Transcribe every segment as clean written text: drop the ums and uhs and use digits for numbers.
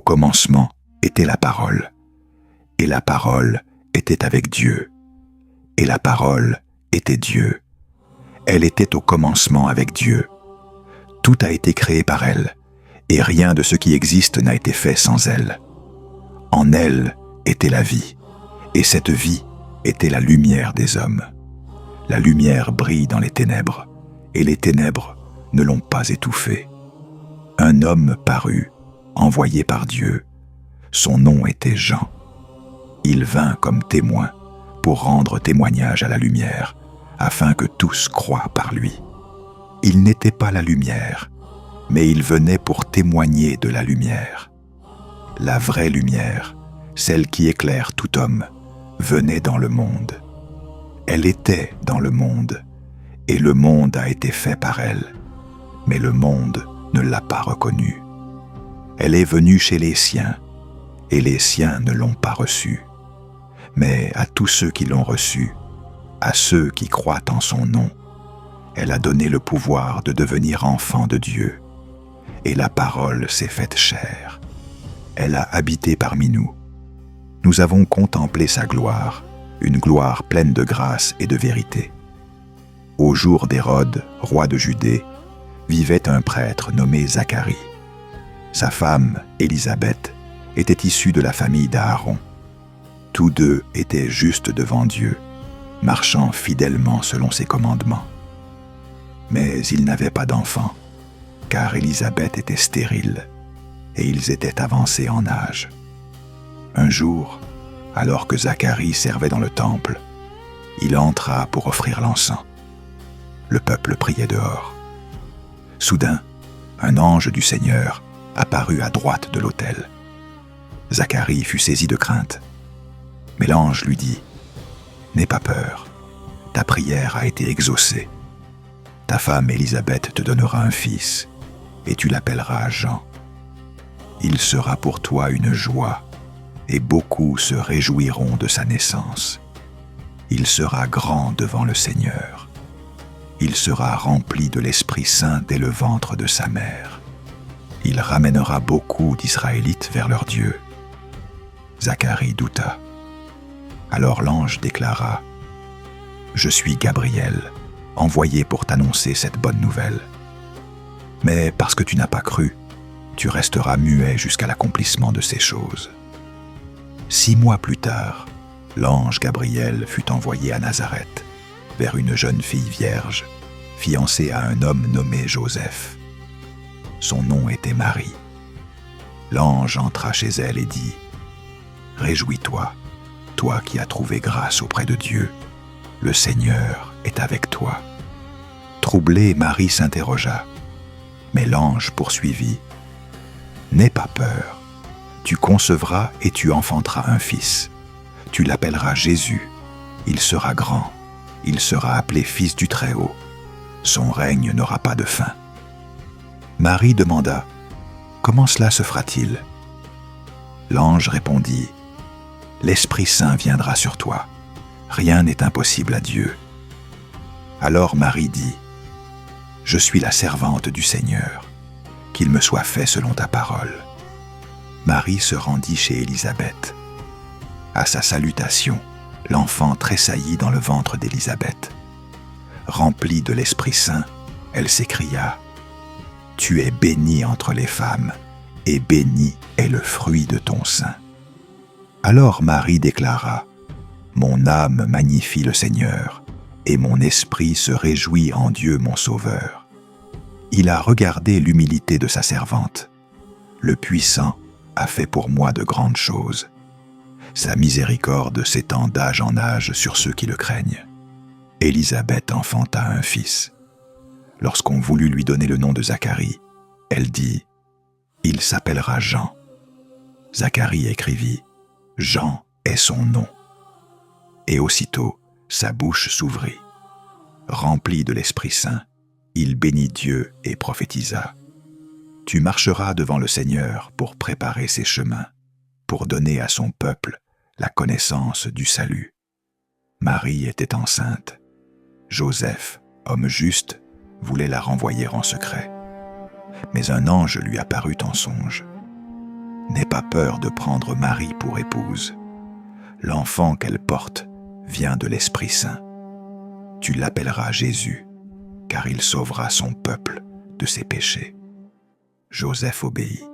commencement était la parole, et la parole était avec Dieu, et la parole était Dieu. Elle était au commencement avec Dieu. Tout a été créé par elle, et rien de ce qui existe n'a été fait sans elle. En elle était la vie, et cette vie était la lumière des hommes. La lumière brille dans les ténèbres, et les ténèbres ne l'ont pas étouffée. Un homme parut, envoyé par Dieu. Son nom était Jean. Il vint comme témoin pour rendre témoignage à la lumière, afin que tous croient par lui. Il n'était pas la lumière, mais il venait pour témoigner de la lumière. La vraie lumière, celle qui éclaire tout homme, venait dans le monde. Elle était dans le monde, et le monde a été fait par elle, mais le monde ne l'a pas reconnue. Elle est venue chez les siens, et les siens ne l'ont pas reçue. Mais à tous ceux qui l'ont reçue, à ceux qui croient en son nom, elle a donné le pouvoir de devenir enfants de Dieu. Et la parole s'est faite chair. Elle a habité parmi nous. Nous avons contemplé sa gloire, une gloire pleine de grâce et de vérité. Au jour d'Hérode, roi de Judée, vivait un prêtre nommé Zacharie. Sa femme, Élisabeth, était issue de la famille d'Aaron. Tous deux étaient justes devant Dieu, marchant fidèlement selon ses commandements. Mais ils n'avaient pas d'enfants, car Élisabeth était stérile, et ils étaient avancés en âge. Un jour, alors que Zacharie servait dans le temple, il entra pour offrir l'encens. Le peuple priait dehors. Soudain, un ange du Seigneur apparut à droite de l'autel. Zacharie fut saisi de crainte. Mais l'ange lui dit : « N'aie pas peur, ta prière a été exaucée. Ta femme Élisabeth te donnera un fils, et tu l'appelleras Jean. Il sera pour toi une joie, et beaucoup se réjouiront de sa naissance. Il sera grand devant le Seigneur. Il sera rempli de l'Esprit Saint dès le ventre de sa mère. Il ramènera beaucoup d'Israélites vers leur Dieu. » Zacharie douta. Alors l'ange déclara : « Je suis Gabriel, envoyé pour t'annoncer cette bonne nouvelle. Mais parce que tu n'as pas cru, tu resteras muet jusqu'à l'accomplissement de ces choses. » 6 mois plus tard, l'ange Gabriel fut envoyé à Nazareth, vers une jeune fille vierge, fiancée à un homme nommé Joseph. Son nom était Marie. L'ange entra chez elle et dit : « Réjouis-toi, toi qui as trouvé grâce auprès de Dieu. Le Seigneur est avec toi. » Troublée, Marie s'interrogea. Mais l'ange poursuivit : « N'aie pas peur. Tu concevras et tu enfanteras un fils. Tu l'appelleras Jésus. Il sera grand. Il sera appelé Fils du Très-Haut. Son règne n'aura pas de fin. » Marie demanda : « Comment cela se fera-t-il » L'ange répondit : « L'Esprit Saint viendra sur toi. Rien n'est impossible à Dieu. » Alors Marie dit : « Je suis la servante du Seigneur. Qu'il me soit fait selon ta parole. » Marie se rendit chez Élisabeth. À sa salutation, l'enfant tressaillit dans le ventre d'Élisabeth. Remplie de l'Esprit Saint, elle s'écria : « Tu es bénie entre les femmes, et béni est le fruit de ton sein. » Alors Marie déclara : « Mon âme magnifie le Seigneur, et mon esprit se réjouit en Dieu mon Sauveur. Il a regardé l'humilité de sa servante. Le Puissant a fait pour moi de grandes choses. Sa miséricorde s'étend d'âge en âge sur ceux qui le craignent. » Élisabeth enfanta un fils. Lorsqu'on voulut lui donner le nom de Zacharie, elle dit : « Il s'appellera Jean. » Zacharie écrivit : « Jean est son nom. » Et aussitôt, sa bouche s'ouvrit. Rempli de l'Esprit Saint, il bénit Dieu et prophétisa : « Tu marcheras devant le Seigneur pour préparer ses chemins, pour donner à son peuple la connaissance du salut. » Marie était enceinte. Joseph, homme juste, voulait la renvoyer en secret. Mais un ange lui apparut en songe. n'aie pas peur de prendre Marie pour épouse. L'enfant qu'elle porte vient de l'Esprit Saint. Tu l'appelleras Jésus, car il sauvera son peuple de ses péchés. » Joseph obéit.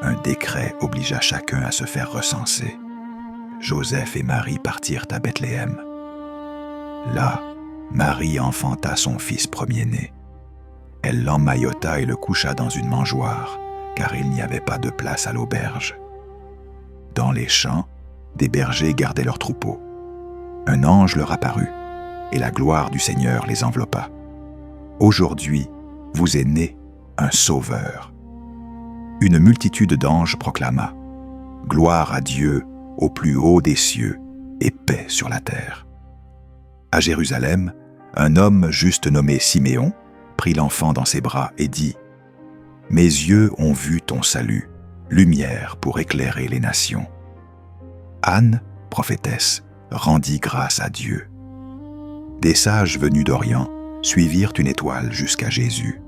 Un décret obligea chacun à se faire recenser. Joseph et Marie partirent à Bethléem. Là, Marie enfanta son fils premier-né. Elle l'emmaillota et le coucha dans une mangeoire, car il n'y avait pas de place à l'auberge. Dans les champs, des bergers gardaient leurs troupeaux. Un ange leur apparut, et la gloire du Seigneur les enveloppa. « Aujourd'hui, vous est né un Sauveur. » Une multitude d'anges proclama « Gloire à Dieu au plus haut des cieux et paix sur la terre. » À Jérusalem, un homme juste nommé Siméon prit l'enfant dans ses bras et dit « Mes yeux ont vu ton salut, lumière pour éclairer les nations. » Anne, prophétesse, rendit grâce à Dieu. Des sages venus d'Orient suivirent une étoile jusqu'à Jésus.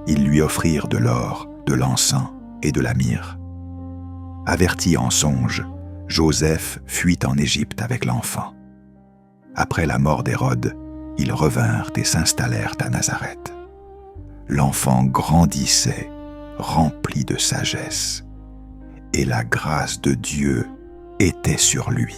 Ils lui offrirent de l'or, de l'encens et de la myrrhe. Averti en songe, Joseph fuit en Égypte avec l'enfant. Après la mort d'Hérode, ils revinrent et s'installèrent à Nazareth. L'enfant grandissait, rempli de sagesse, et la grâce de Dieu était sur lui.